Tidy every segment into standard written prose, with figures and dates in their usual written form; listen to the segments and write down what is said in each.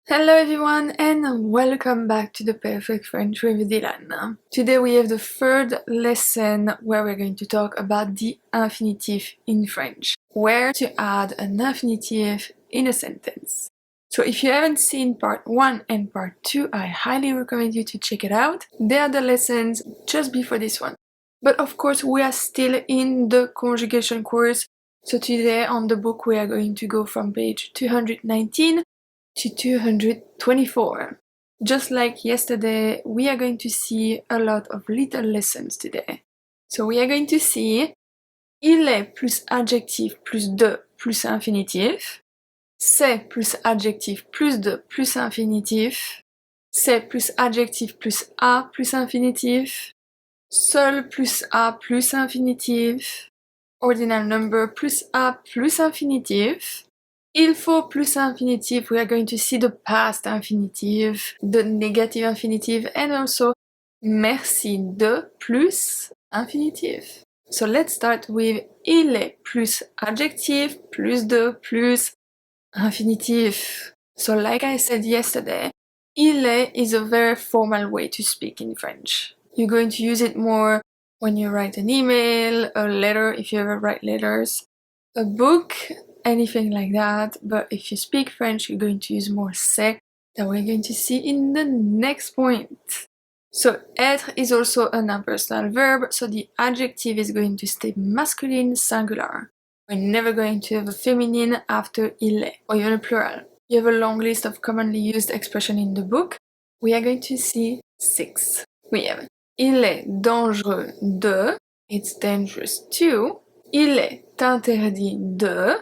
Hello everyone and welcome back to the Perfect French with Dylan. Today we have the third lesson where we're going to talk about the infinitive in French, where to add an infinitive in a sentence. So if you haven't seen part 1 and part 2, I highly recommend you to check it out. They are the lessons just before this one. But of course we are still in the conjugation course, so today on the book we are going to go from page 219 to 224. Just like yesterday, we are going to see a lot of little lessons today. So we are going to see il est plus adjectif plus de plus infinitif, c'est plus adjectif plus de plus infinitif, c'est plus adjectif plus a plus infinitif, seul plus a plus infinitif, ordinal number plus a plus infinitif, il faut plus infinitive, we are going to see the past infinitive, the negative infinitive, and also merci de plus infinitive. So let's start with il est plus adjective plus de plus infinitive. So like I said yesterday, il est is a very formal way to speak in French. You're going to use it more when you write an email, a letter if you ever write letters, a book, anything like that. But if you speak French, you're going to use more c'est that we're going to see in the next point. So être is also an impersonal verb, so the adjective is going to stay masculine singular. We're never going to have a feminine after il est, or even a plural. You have a long list of commonly used expressions in the book. We are going to see 6. We have il est dangereux de, it's dangerous to. Il est interdit de,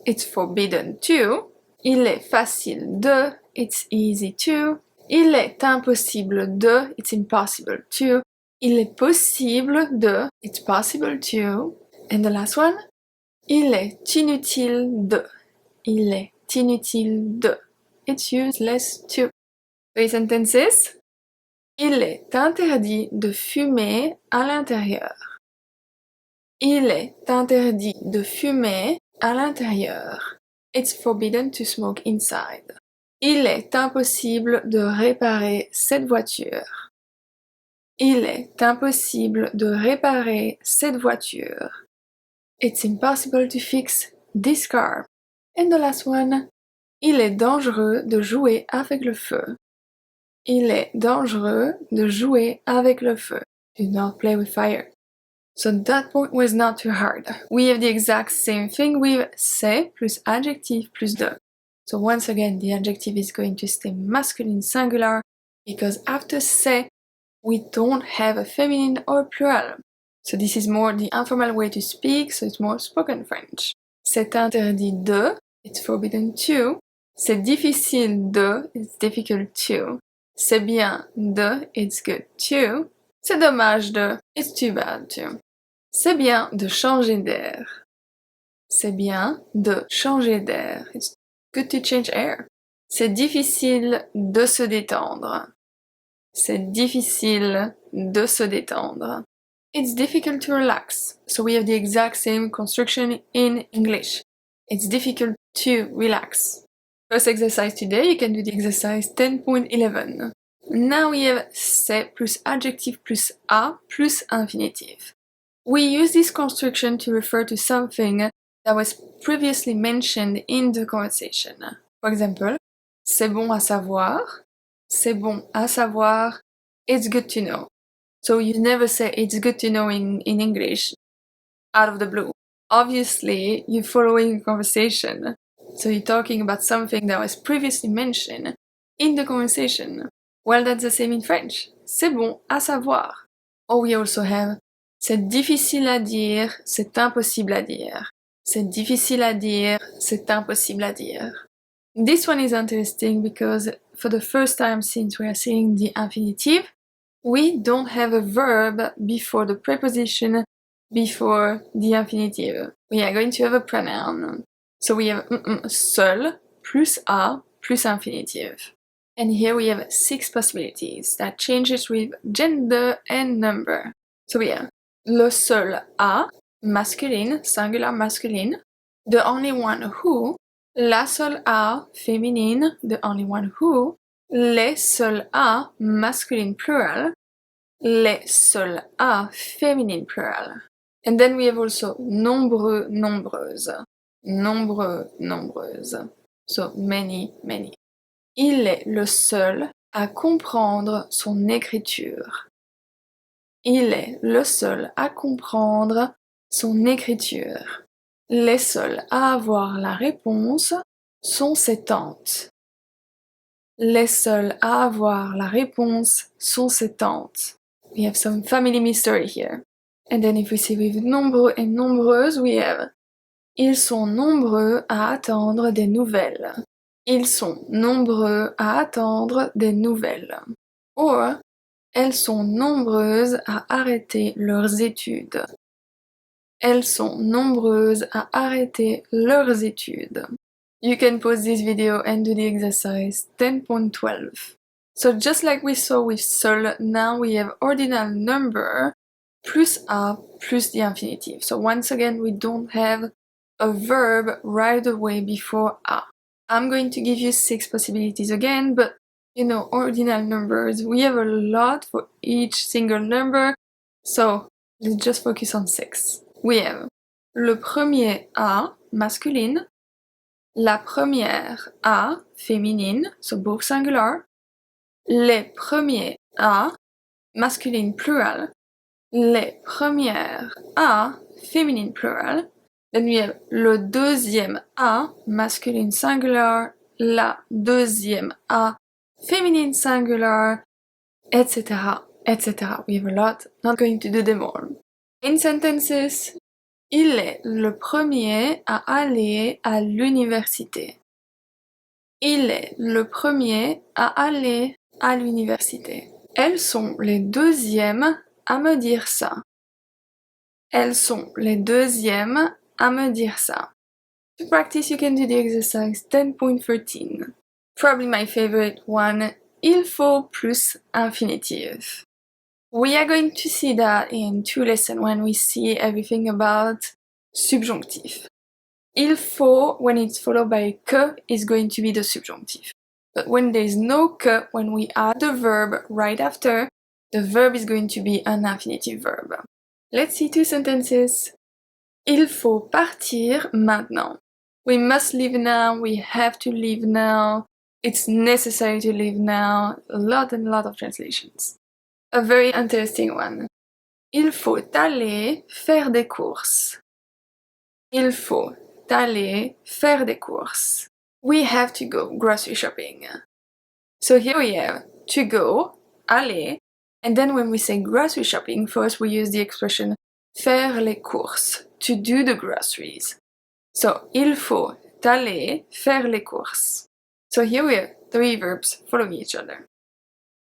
it's forbidden to. Il est facile de, it's easy to. Il est impossible de, it's impossible to. Il est possible de, it's possible to. And the last one, il est inutile de. Il est inutile de, it's useless to. 3 sentences. Il est interdit de fumer à l'intérieur. Il est interdit de fumer à l'intérieur. It's forbidden to smoke inside. Il est impossible de réparer cette voiture. Il est impossible de réparer cette voiture. It's impossible to fix this car. And the last one, il est dangereux de jouer avec le feu. Il est dangereux de jouer avec le feu. Do not play with fire. So that point was not too hard. We have the exact same thing with c'est plus adjective plus de. So once again, the adjective is going to stay masculine singular because after c'est, we don't have a feminine or plural. So this is more the informal way to speak, so it's more spoken French. C'est interdit de, it's forbidden to. C'est difficile de, it's difficult to. C'est bien de, it's good to. C'est dommage de, it's too bad to. C'est bien de changer d'air. C'est bien de changer d'air. It's good to change air. C'est difficile de se détendre. C'est difficile de se détendre. It's difficult to relax. So we have the exact same construction in English. It's difficult to relax. First exercise today, you can do the exercise 10.11. Now we have c'est plus adjective plus a plus infinitive. We use this construction to refer to something that was previously mentioned in the conversation. For example, c'est bon à savoir, c'est bon à savoir, it's good to know. So you never say it's good to know in English out of the blue. Obviously, you're following a conversation. So you're talking about something that was previously mentioned in the conversation. Well, that's the same in French. C'est bon à savoir. Or we also have c'est difficile à dire, c'est impossible à dire. C'est difficile à dire, c'est impossible à dire. This one is interesting because for the first time since we are seeing the infinitive, we don't have a verb before the preposition before the infinitive. We are going to have a pronoun. So we have seul plus a plus infinitive. And here we have 6 possibilities that changes with gender and number. So we have le seul a, masculine, singular masculine. The only one who, La seule A, féminine, the only one who. Les seuls A, masculine plural. Les seuls A, féminine plural. And then we have also nombreux, nombreuses. Nombreux, nombreuses. So many, many. Il est le seul à comprendre son écriture. Il est le seul à comprendre son écriture. Les seuls à avoir la réponse sont ses tantes. Les seuls à avoir la réponse sont ses tantes. We have some family mystery here. And then if we see with nombreux et nombreuses, we have ils sont nombreux à attendre des nouvelles. Ils sont nombreux à attendre des nouvelles. Or, elles sont nombreuses à arrêter leurs études. Elles sont nombreuses à arrêter leurs études. You can pause this video and do the exercise 10.12. So just like we saw with seul, now we have ordinal number plus a plus the infinitive. So once again, we don't have a verb right away before a. I'm going to give you 6 possibilities again, but you know, ordinal numbers, we have a lot for each single number, so let's just focus on 6. We have le premier A, masculine, la première A, féminine, so both singular, les premiers A, masculine plural, les premières A, féminine plural, then we have le deuxième A, masculine singular, la deuxième A, feminine singular, etc., etc. We have a lot, not going to do them all. In sentences, il est le premier à aller à l'université. Il est le premier à aller à l'université. Elles sont les deuxièmes à me dire ça. Elles sont les deuxièmes à me dire ça. To practice, you can do the exercise 10.13. Probably my favorite one, il faut plus infinitive. We are going to see that in 2 lessons when we see everything about subjunctive. Il faut, when it's followed by que, is going to be the subjunctive. But when there is no que, when we add the verb right after, the verb is going to be an infinitive verb. Let's see 2 sentences. Il faut partir maintenant. We must leave now, we have to leave now, it's necessary to leave now. A lot and lot of translations. A very interesting one. Il faut aller faire des courses. Il faut aller faire des courses. We have to go grocery shopping. So here we have to go, aller, and then when we say grocery shopping, first we use the expression faire les courses, to do the groceries. So, il faut aller faire les courses. So here we have 3 verbs following each other,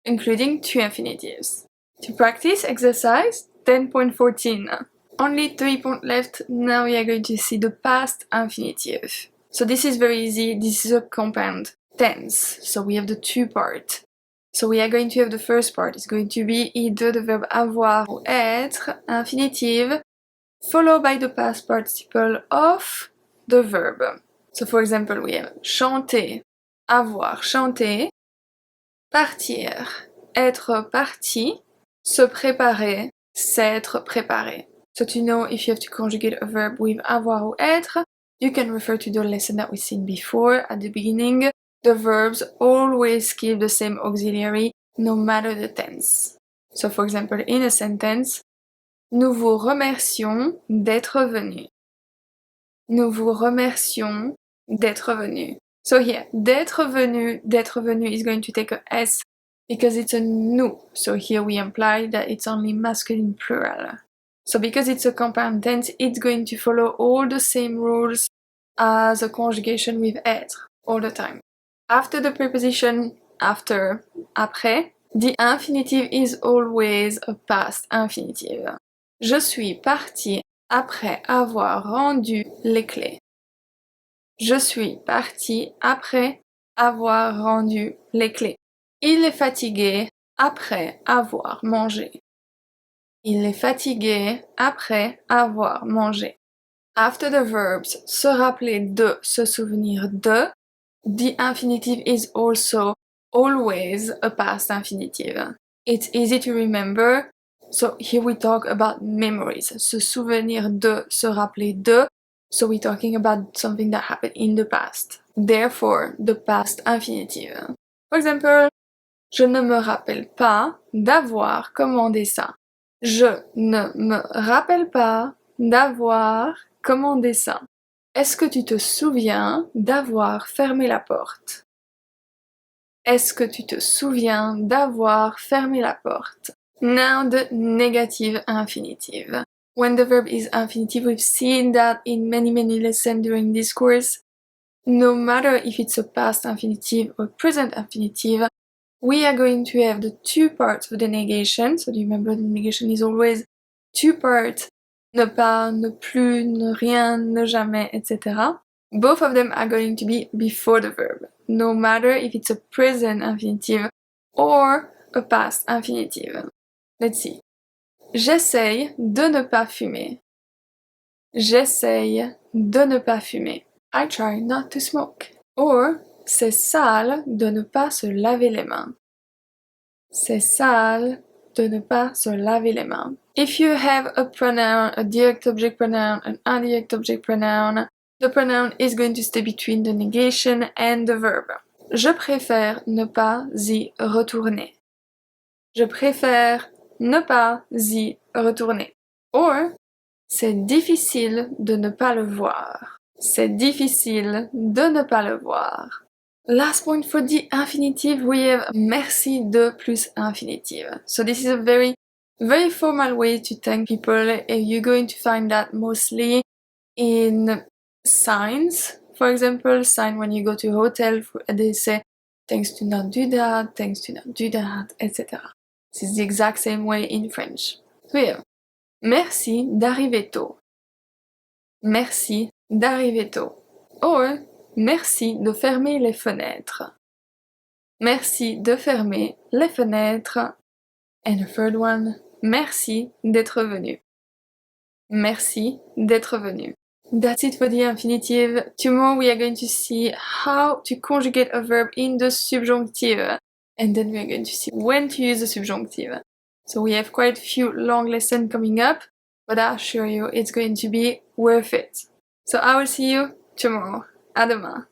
including 2 infinitives. To practice, exercise 10.14. Only 3 points left, now we are going to see the past infinitive. So this is very easy, this is a compound tense, so we have the 2 parts. So we are going to have the first part, it's going to be either the verb avoir ou être, infinitive, followed by the past participle of the verb. So for example, we have chanter, avoir chanté, partir, être parti, se préparer, s'être préparé. So to know if you have to conjugate a verb with avoir ou être, you can refer to the lesson that we've seen before at the beginning. The verbs always keep the same auxiliary no matter the tense. So for example, in a sentence, nous vous remercions d'être venus. Nous vous remercions d'être venus. So here, d'être venu is going to take a S because it's a nous. So here we imply that it's only masculine plural. So because it's a compound tense, it's going to follow all the same rules as a conjugation with être all the time. After the preposition after, après, the infinitive is always a past infinitive. Je suis parti après avoir rendu les clés. Je suis parti après avoir rendu les clés. Il est fatigué après avoir mangé. Il est fatigué après avoir mangé. After the verbs se rappeler de, se souvenir de, the infinitive is also always a past infinitive. It's easy to remember, so here we talk about memories. Se souvenir de, se rappeler de, so we're talking about something that happened in the past. Therefore, the past infinitive. For example, je ne me rappelle pas d'avoir commandé ça. Je ne me rappelle pas d'avoir commandé ça. Est-ce que tu te souviens d'avoir fermé la porte? Est-ce que tu te souviens d'avoir fermé la porte? Now the negative infinitive. When the verb is infinitive, we've seen that in many lessons during this course. No matter if it's a past infinitive or present infinitive, we are going to have the two parts of the negation. So do you remember the negation is always two parts, ne pas, ne plus, ne rien, ne jamais, etc. Both of them are going to be before the verb, no matter if it's a present infinitive or a past infinitive. Let's see. J'essaye de ne pas fumer. J'essaye de ne pas fumer. I try not to smoke. Or, c'est sale de ne pas se laver les mains. C'est sale de ne pas se laver les mains. If you have a pronoun, a direct object pronoun, an indirect object pronoun, the pronoun is going to stay between the negation and the verb. Je préfère ne pas y retourner. Je préfère ne pas y retourner. Or, c'est difficile de ne pas le voir. C'est difficile de ne pas le voir. Last point for the infinitive, we have merci de plus infinitive. So this is a very formal way to thank people. You're going to find that mostly in signs. For example, sign when you go to a hotel, they say thanks to not do that, thanks to not do that, etc. This is the exact same way in French. So we have merci d'arriver tôt. Merci d'arriver tôt. Or, merci de fermer les fenêtres. Merci de fermer les fenêtres. And the third one, merci d'être venu. Merci d'être venu. That's it for the infinitive. Tomorrow we are going to see how to conjugate a verb in the subjunctive. And then we are going to see when to use the subjunctive. So we have quite a few long lessons coming up, but I assure you it's going to be worth it. So I will see you tomorrow. À demain.